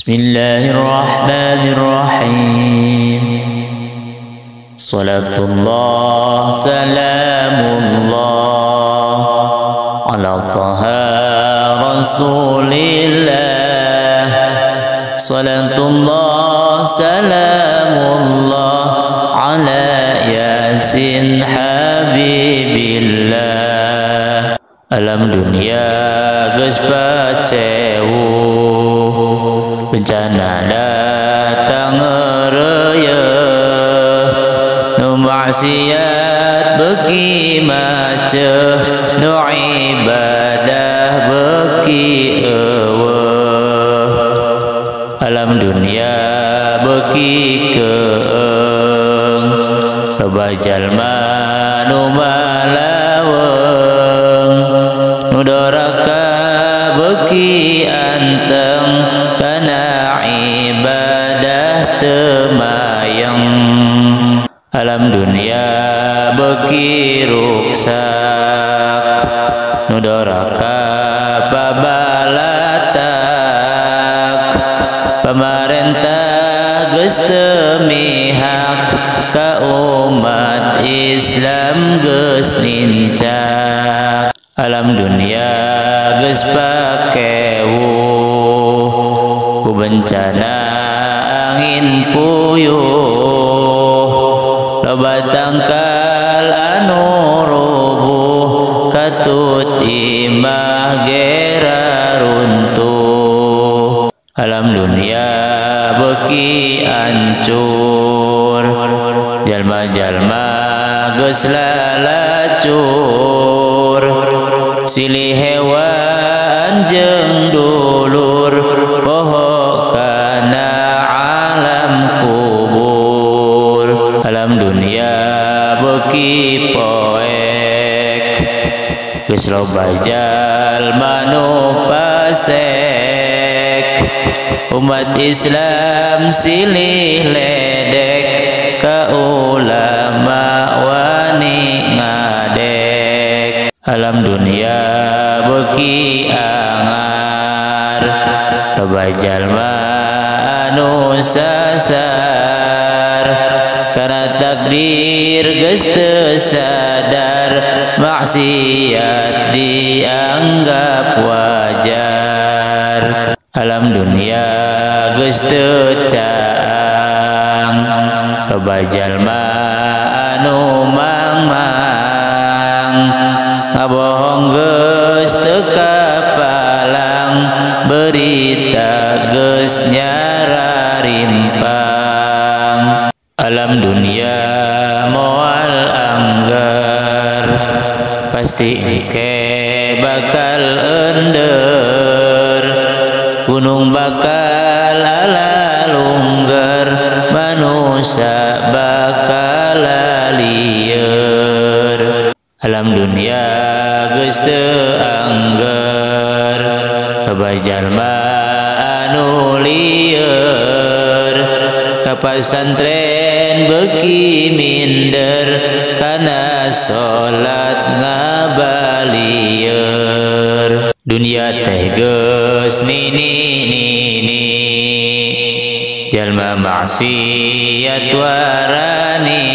Bismillahirrahmanirrahim. Salatullah salamullah ala taha rasulillah. Salatullah salamullah ala yasin habibillah. Alam dunia geus pacewu, bencana datang ngereuyeun, nu maksiat beuki maceuh, nu ibadah beuki eueuh. Alam dunia beuki keung, loba jalma nu malaweung, nu doraka beuki anteng kana ibadah temayang. Alam dunia beuki ruksak, nu doraka pabalatak. Pamarentah geus teu mihak, ka umat Islam geus nincak. Alam dunia geus pakewu, ku bencana angin puyuh, loba tangkal anu rubuh, katut imah gera runtuh. Alam dunia beuki ancur, jalma-jalma geus lalacur, silih hewan jeung dulur, poho kana alam kubur. Alam dunia beuki poek, geus loba jalma nu pasek. Umat Islam silih ledek, ka ulama wani ngadek. Alam dunia beuki angar, loba jalma anu sasar, kana takdir geus teu sadar, maksiat dianggap wajar. Alam dunia geus teu caang, loba jalma anu mangmang, ngabohong geus teu kapalang, berita geus nyararimpang. Alam dunia moal anggar, pasti engke bakal ender, gunung bakal alalunggar, manusia bakal lieur. Alam dunia geus teu anggar, loba jalma anu lieur, ka pasantren beuki minder, kana salat ngabalieur. Dunia teh geus nini, jalma maksiat warani,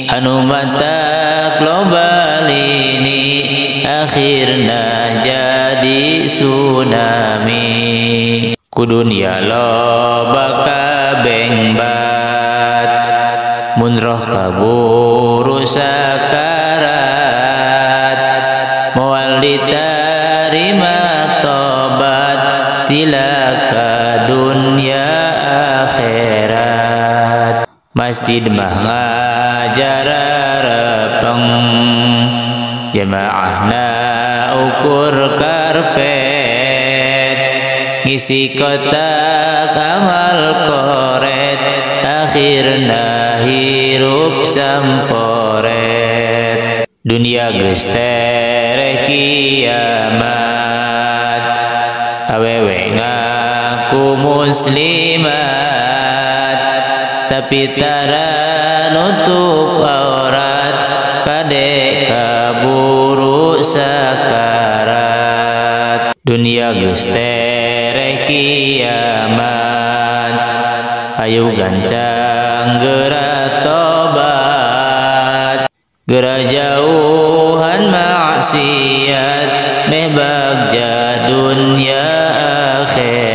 anu matak loba lini, akhirna jadi tsunami. Ku dunia loba kabengbat, mun roh kaburu sakarat, moal ditarima tobat, tilaka dunia akhirat. Masjid mah ngajararepeng, jamaahna ukur karpet, ngisi kotak amal koret, akhirna hirup samporet. Dunia geus tereh kiamat, awewe ngaku muslimat, tapi tara nutup aurat, kade kaburu sakarat. Dunia geus tereh kiamat. Ayo gancang geura tobat, geura jauhan maksiat, meh bagja dunya akhirat.